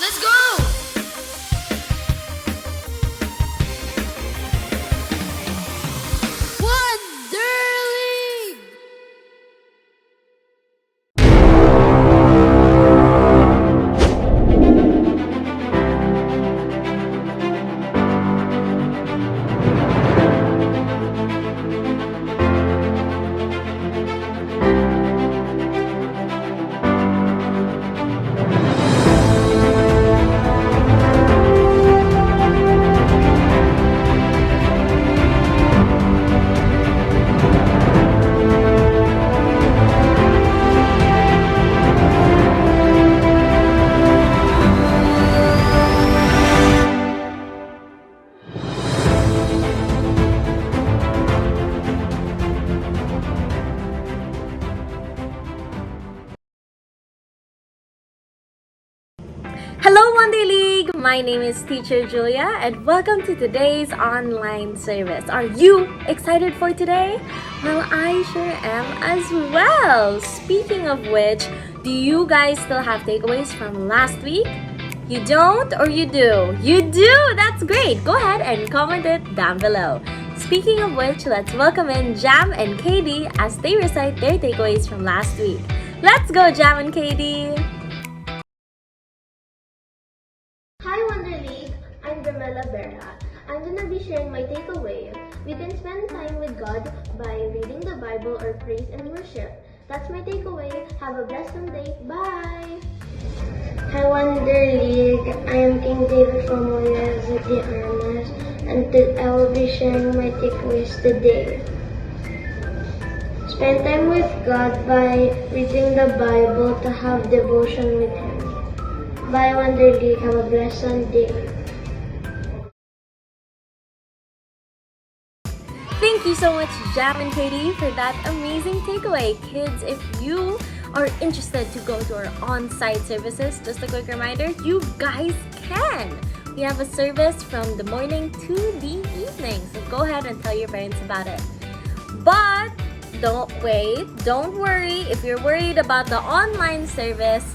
Let's go! Wonderly! Hello, Wonder League! My name is Teacher Julia, and welcome to today's online service. Are you excited for today? Well, I sure am as well. Speaking of which, do you guys still have takeaways from last week? You don't or you do? You do! That's great! Go ahead and comment it down below. Speaking of which, let's welcome in Jam and Katie as they recite their takeaways from last week. Let's go, Jam and Katie! Hi Wonder League, I'm Jamela Berra. I'm gonna be sharing my takeaway. We can spend time with God by reading the Bible or praise and worship. That's my takeaway. Have a blessed day. Bye! Hi Wonder League, I am King David from Moya City Armas, and I will be sharing my takeaways today. Spend time with God by reading the Bible to have devotion with Him. Bye Wonder League, have a blessed day. Thank you so much, Jam and Katie, for that amazing takeaway. Kids, if you are interested to go to our on-site services, just a quick reminder, you guys can. We have a service from the morning to the evening, so go ahead and tell your parents about it. But don't worry. If you're worried about the online service,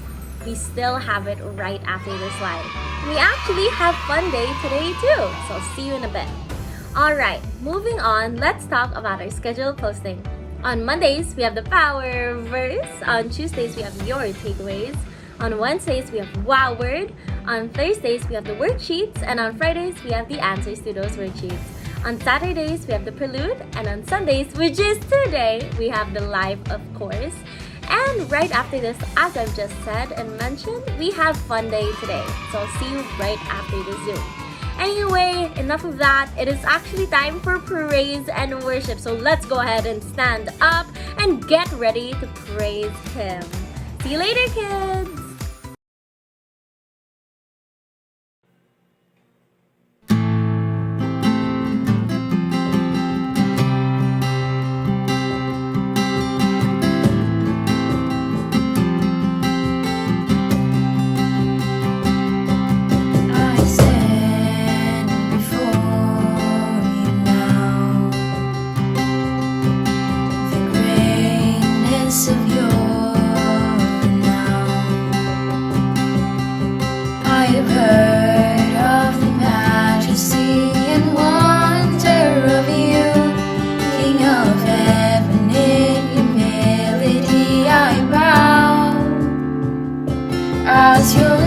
we still have it right after this live. We actually have fun day today too, so I'll see you in a bit. Alright, moving on, let's talk about our scheduled posting. On Mondays, we have the Power Verse. On Tuesdays, we have your takeaways. On Wednesdays, we have Wow Word. On Thursdays, we have the worksheets. And on Fridays, we have the answers to those worksheets. On Saturdays, we have the Prelude. And on Sundays, which is today, we have the Live, of course. And right after this, as I've just said and mentioned, we have Fun Day today. So I'll see you right after the Zoom. Anyway, enough of that. It is actually time for praise and worship. So let's go ahead and stand up and get ready to praise Him. See you later, kids! Of your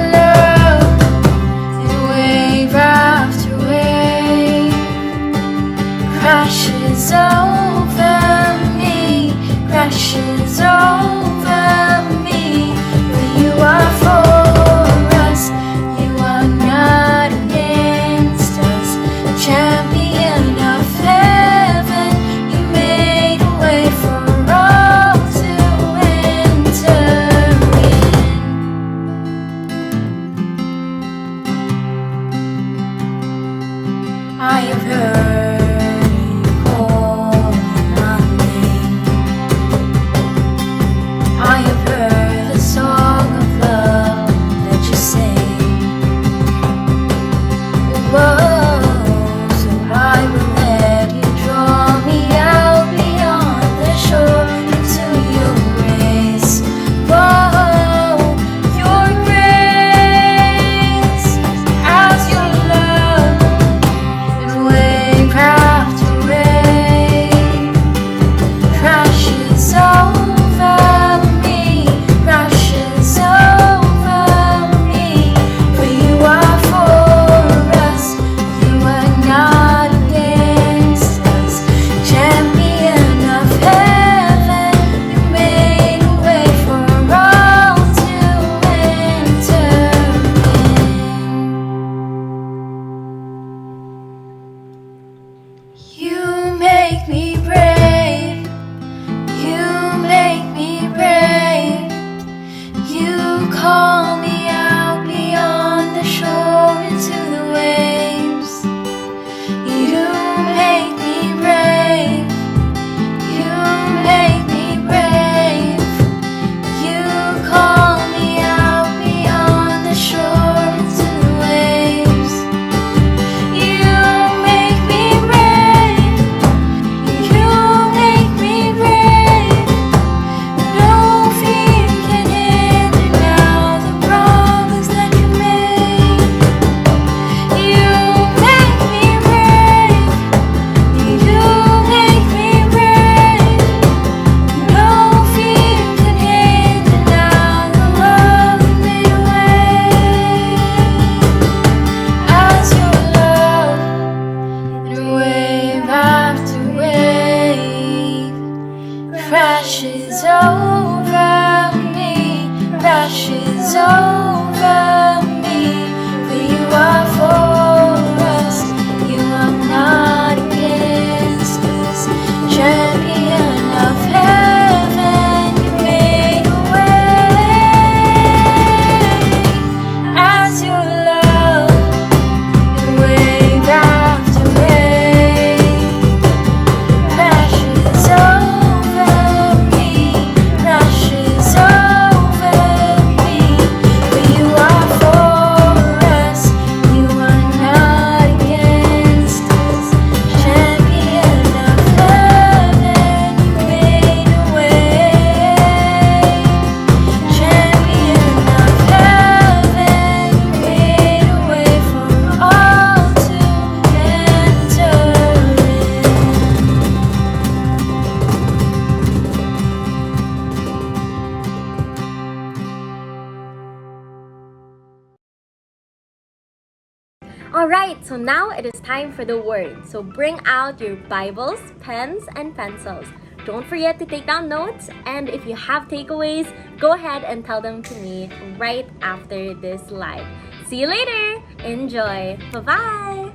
Alright, so now it is time for the word. So bring out your Bibles, pens, and pencils. Don't forget to take down notes, and if you have takeaways, go ahead and tell them to me right after this live. See you later! Enjoy! Bye-bye!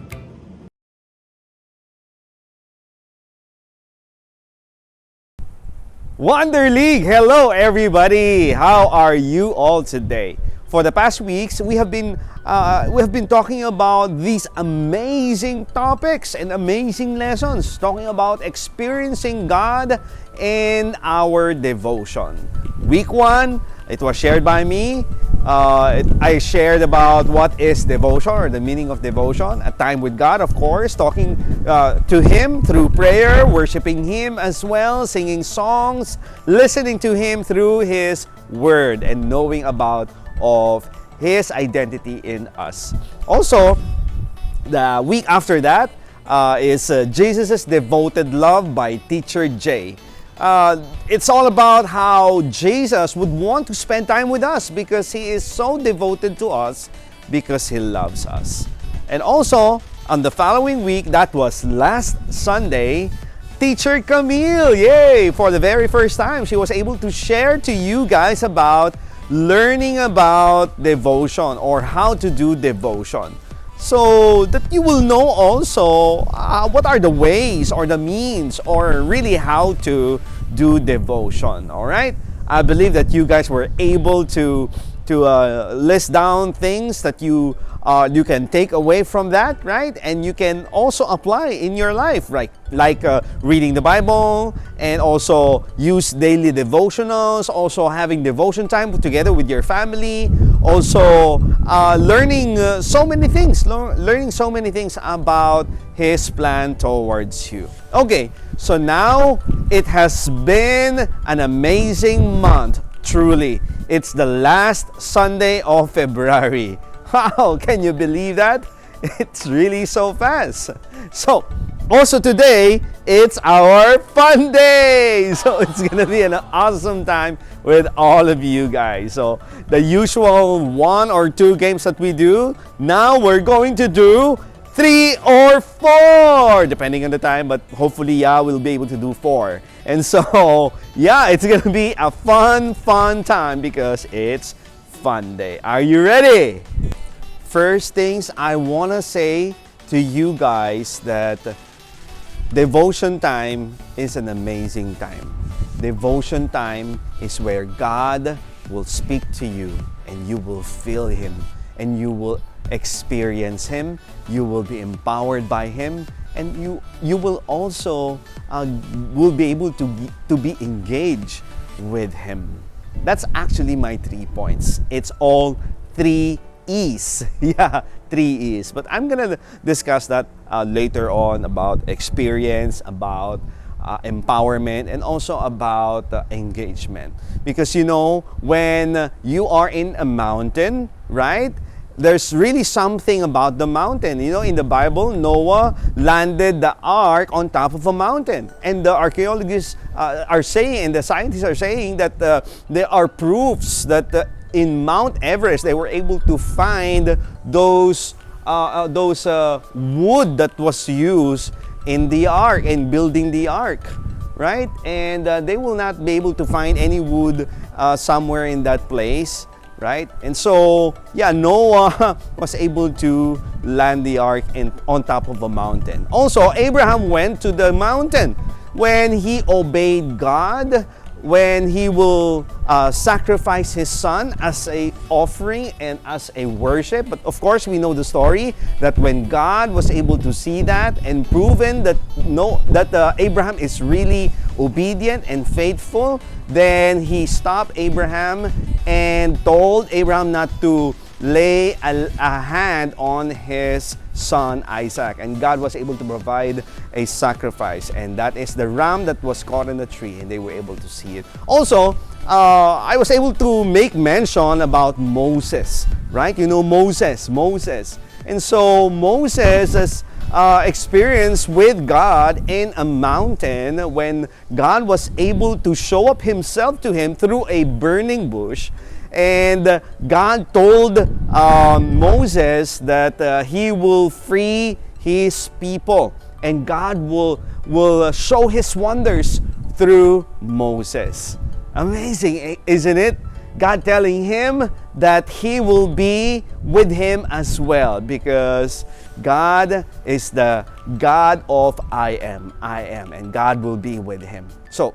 Wonder League! Hello everybody! How are you all today? For the past weeks, we have been talking about these amazing topics and amazing lessons, talking about experiencing God in our devotion. Week 1, it was shared by me. I shared about what is devotion, or the meaning of devotion, a time with God, of course, talking to Him through prayer, worshiping Him as well, singing songs, listening to Him through His Word, and knowing about of His identity in us. Also, the week after that is Jesus' Devoted Love by Teacher Jay. It's all about how Jesus would want to spend time with us because He is so devoted to us because He loves us. And also, on the following week, that was last Sunday, Teacher Camille, yay! For the very first time, she was able to share to you guys about learning about devotion or how to do devotion. So that you will know also what are the ways or the means or really how to do devotion. All right? I believe that you guys were able to list down things that you can take away from that, right? And you can also apply in your life, right? Like reading the Bible, and also use daily devotionals, also having devotion time together with your family, also learning so many things about His plan towards you. Okay, so now it has been an amazing month, truly. It's the last Sunday of February. Wow, can you believe that? It's really so fast. So, also today, it's our fun day. So, it's gonna be an awesome time with all of you guys. So, the usual 1 or 2 games that we do, now we're going to do 3 or 4, depending on the time, but hopefully, yeah, we'll be able to do 4. And so, yeah, it's gonna be a fun time because it's Fun Day. Are you ready? First things I want to say to you guys that devotion time is an amazing time. Devotion time is where God will speak to you and you will feel Him and you will experience Him. You will be empowered by Him, and you will also will be able to be engaged with Him. That's actually my 3 points. It's all 3 E's. Yeah, 3 E's. But I'm gonna discuss that later on about experience, about empowerment, and also about engagement. Because you know, when you are in a mountain, right? There's really something about the mountain. You know, in the Bible, Noah landed the ark on top of a mountain. And the archaeologists are saying, and the scientists are saying that there are proofs that in Mount Everest, they were able to find those wood that was used in the ark and building the ark, right? And they will not be able to find any wood somewhere in that place, right? And so, yeah, Noah was able to land the ark on top of a mountain. Also, Abraham went to the mountain when he obeyed God, when he will sacrifice his son as a offering and as a worship. But of course, we know the story that when God was able to see that and proven that Abraham is really obedient and faithful, then he stopped Abraham and told Abraham not to lay a hand on his son Isaac, and God was able to provide a sacrifice, and that is the ram that was caught in the tree, and they were able to see it. Also, I was able to make mention about Moses, right? You know Moses. And so Moses' experience with God in a mountain, when God was able to show up Himself to him through a burning bush. And God told Moses that he will free his people, and God will show his wonders through Moses. Amazing, isn't it? God telling him that he will be with him as well, because God is the God of I am, and God will be with him. So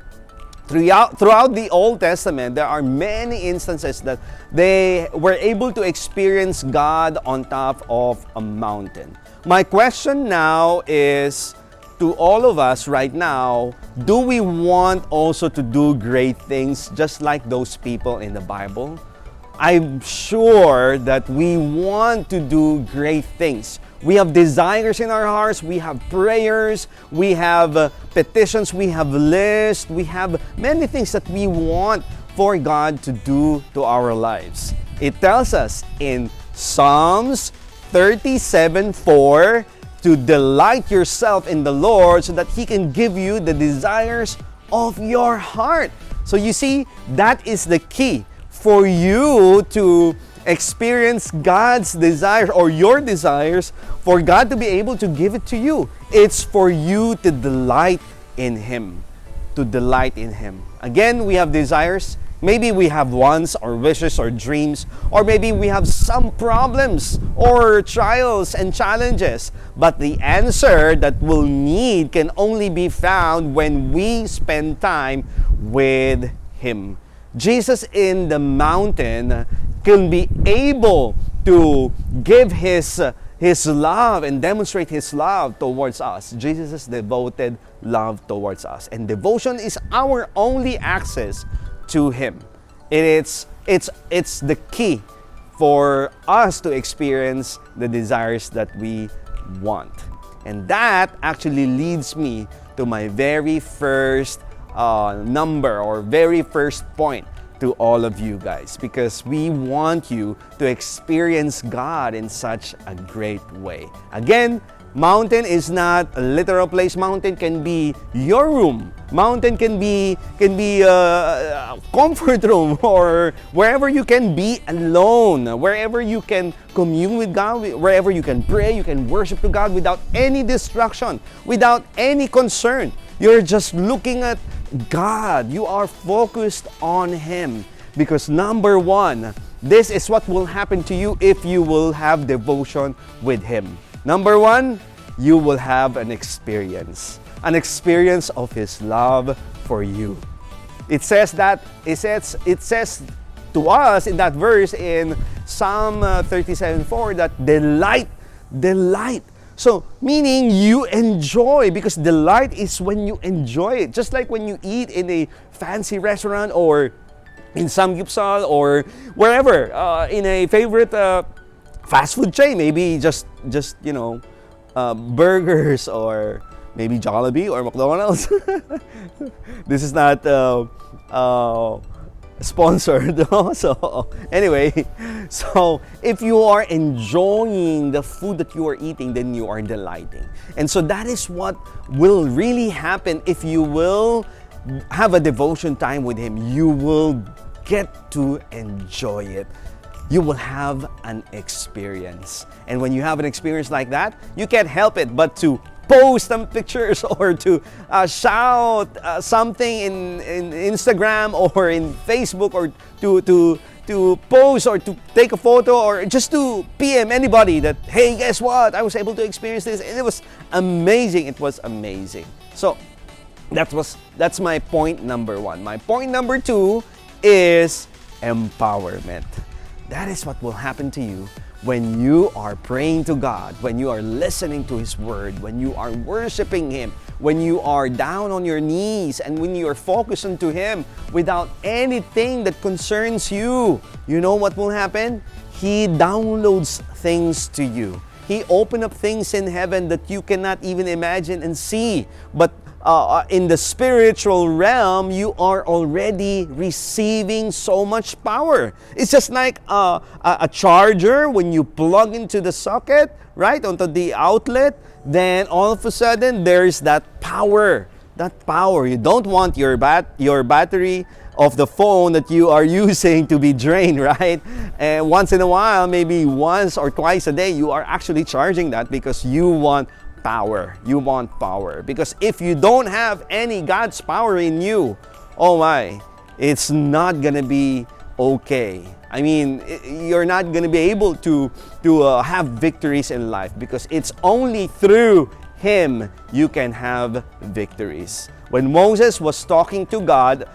throughout the Old Testament, there are many instances that they were able to experience God on top of a mountain. My question now is, to all of us right now, do we want also to do great things just like those people in the Bible? I'm sure that we want to do great things. We have desires in our hearts, we have prayers, we have petitions, we have lists, we have many things that we want for God to do to our lives. It tells us in Psalms 37:4 to delight yourself in the Lord so that He can give you the desires of your heart. So you see, that is the key for you to experience God's desires or your desires, for God to be able to give it to you. It's for you to delight in Him. To delight in Him. Again, we have desires. Maybe we have wants or wishes or dreams, or maybe we have some problems or trials and challenges. But the answer that we'll need can only be found when we spend time with Him. Jesus in the mountain can be able to give His love and demonstrate His love towards us. Jesus' devoted love towards us. And devotion is our only access to Him. It's the key for us to experience the desires that we want. And that actually leads me to my very first number or very first point to all of you guys, because we want you to experience God in such a great way. Again, mountain is not a literal place. Mountain can be your room. Mountain can be a comfort room, or wherever you can be alone, wherever you can commune with God, wherever you can pray, you can worship to God without any distraction, without any concern. You're just looking at God. You are focused on Him, because number one, this is what will happen to you if you will have devotion with Him. Number one, you will have an experience of His love for you. It says to us in that verse in Psalm 37:4 that delight. So, meaning you enjoy, because delight is when you enjoy it. Just like when you eat in a fancy restaurant or in samgyeopsal or wherever, in a favorite fast food chain, maybe just burgers or maybe Jollibee or McDonald's. This is not sponsored. So anyway, so if you are enjoying the food that you are eating, then you are delighting. And so that is what will really happen if you will have a devotion time with Him. You will get to enjoy it. You will have an experience. And when you have an experience like that, you can't help it but to post some pictures or to shout something in Instagram or in Facebook, or to post or to take a photo, or just to PM anybody that, hey, guess what? I was able to experience this and it was amazing. It was amazing. So that's my point number one. My point number two is empowerment. That is what will happen to you when you are praying to God, when you are listening to His Word, when you are worshiping Him, when you are down on your knees, and when you are focused onto Him without anything that concerns you. You know what will happen? He downloads things to you. He opens up things in heaven that you cannot even imagine and see. But in the spiritual realm, you are already receiving so much power. It's just like a charger. When you plug into the socket, right, onto the outlet, then all of a sudden there's that power. That power. You don't want your battery of the phone that you are using to be drained, right? And once in a while, maybe once or twice a day, you are actually charging that because you want power. You want power. Because if you don't have any God's power in you, oh my, it's not gonna be okay. I mean, you're not gonna be able to have victories in life, because it's only through Him you can have victories. When Moses was talking to God,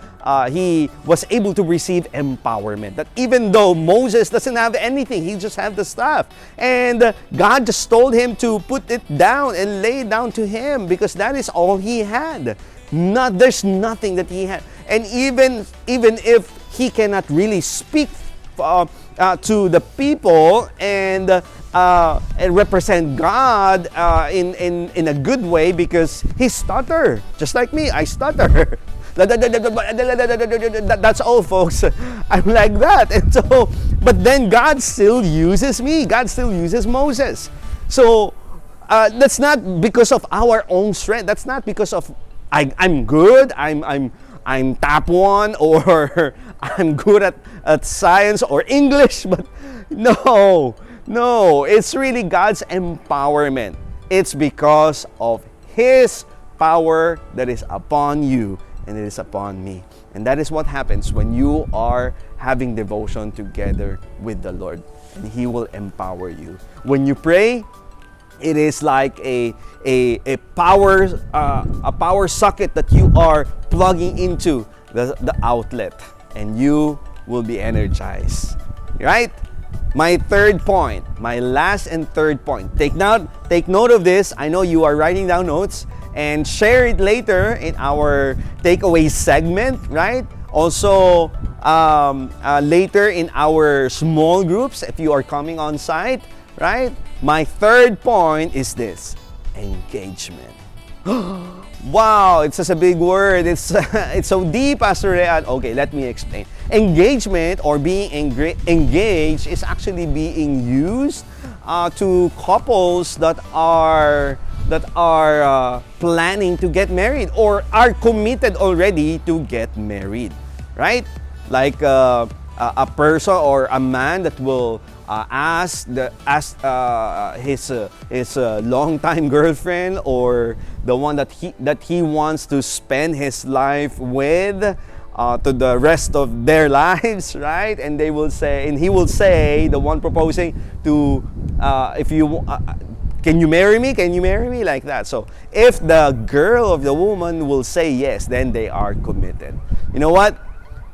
he was able to receive empowerment. That even though Moses doesn't have anything, he just have the staff. And God just told him to put it down and lay it down to him, because that is all he had. There's nothing that he had. And even if he cannot really speak to the people and represent God in a good way, because he stutter. Just like me, I stutter. That's all, folks. I'm like that. And so, but then God still uses me. God still uses Moses. So that's not because of our own strength. That's not because of I'm good. I'm top one, or I'm good at science or English. But no, it's really God's empowerment. It's because of His power that is upon you and it is upon me. And that is what happens when you are having devotion together with the Lord, and He will empower you. When you pray, it is like a power socket that you are plugging into the outlet, and you will be energized. Right? My third point, my last and third point. Take note of this. I know you are writing down notes, and share it later in our takeaway segment, right? Also, later in our small groups, if you are coming on site, right? My third point is this: engagement. Wow, it's just a big word. It's so deep, Pastor Riyad. Okay, let me explain. Engagement, or being engaged, is actually being used to couples that are planning to get married, or are committed already to get married, right? Like a person or a man that will ask his longtime girlfriend, or the one that he wants to spend his life with to the rest of their lives, right? And he will say, the one proposing, to can you marry me? Can you marry me? Like that. So if the girl of the woman will say yes, then they are committed. You know what?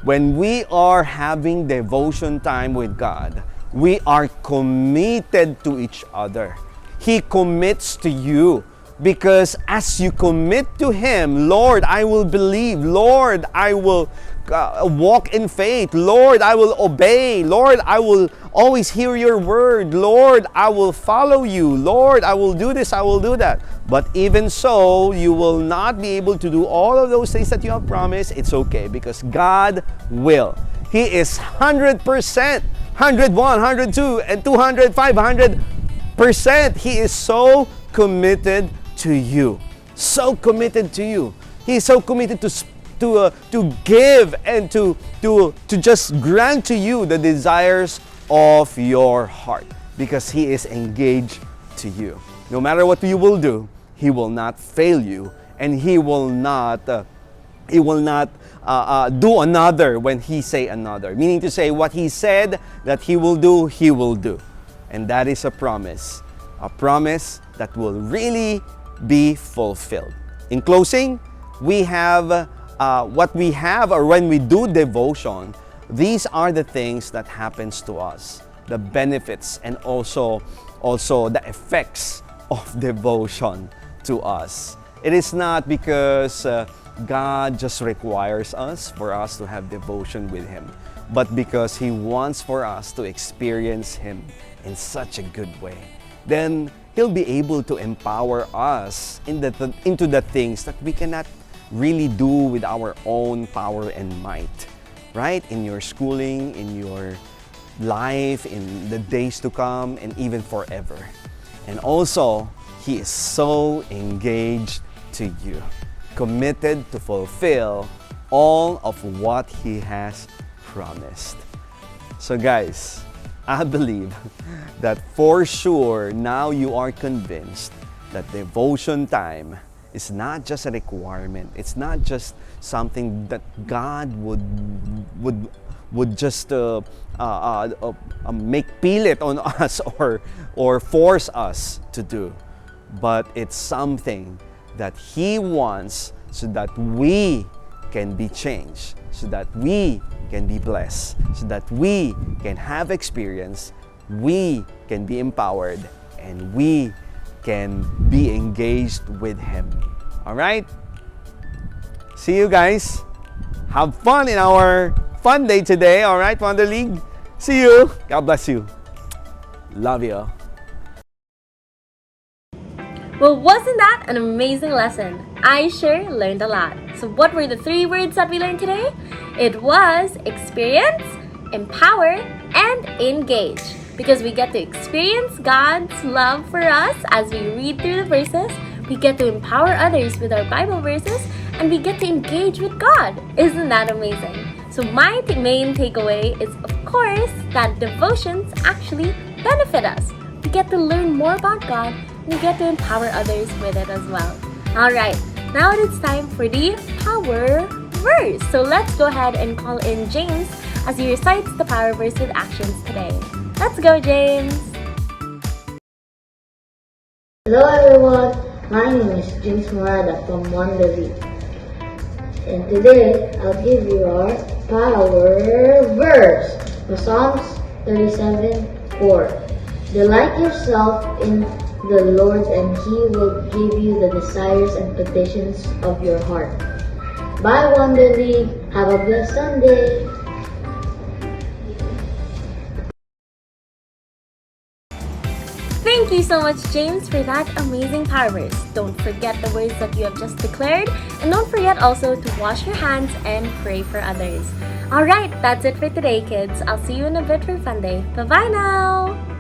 When we are having devotion time with God, we are committed to each other. He commits to you, because as you commit to Him, Lord, I will believe. Lord, I will walk in faith. Lord, I will obey. Lord, I will always hear your word. Lord, I will follow you. Lord, I will do this, I will do that. But even so, you will not be able to do all of those things that you have promised. It's okay, because God will. He is 100%, 101, 102, and 200, 500%. He is so committed to you. So committed to you. He is so committed to give and to just grant to you the desires of your heart, because He is engaged to you. No matter what you will do, He will not fail you, and He will not do another when He say another. Meaning to say, what He said that He will do, He will do. And that is a promise that will really be fulfilled. In closing, we have what we have, or when we do devotion, these are the things that happens to us, the benefits, and also the effects of devotion to us. It is not because God just requires us for us to have devotion with Him, but because He wants for us to experience Him in such a good way. Then He'll be able to empower us into the things that we cannot really do with our own power and might, right? In your schooling, in your life, in the days to come, and even forever. And also, He is so engaged to you, committed to fulfill all of what He has promised. So guys, I believe that for sure now you are convinced that devotion time is not just a requirement. It's not just something that God would just make pilit on us or force us to do, but it's something that He wants so that we can be changed, so that we can be blessed, so that we can have experience, we can be empowered, and we can be engaged with Him. All right? See you guys. Have fun in our fun day today. All right, Wonder League? See you. God bless you. Love you. Well, wasn't that an amazing lesson? I sure learned a lot. So what were the 3 words that we learned today? It was experience, empower, and engage. Because we get to experience God's love for us as we read through the verses, we get to empower others with our Bible verses, and we get to engage with God. Isn't that amazing? So my main takeaway is, of course, that devotions actually benefit us. We get to learn more about God, and we get to empower others with it as well. Alright, now it's time for the power verse. So let's go ahead and call in James as he recites the power verse with actions today. Let's go, James! Hello everyone, my name is James Morada from Wonder League. And today, I'll give you our power verse from Psalms 37:4. Delight yourself in the Lord, and He will give you the desires and petitions of your heart. Bye, Wonder League. Have a blessed Sunday. Thank you so much, James, for that amazing power verse. Don't forget the words that you have just declared, and don't forget also to wash your hands and pray for others. Alright, that's it for today, kids. I'll see you in a bit for Fun Day. Bye-bye now!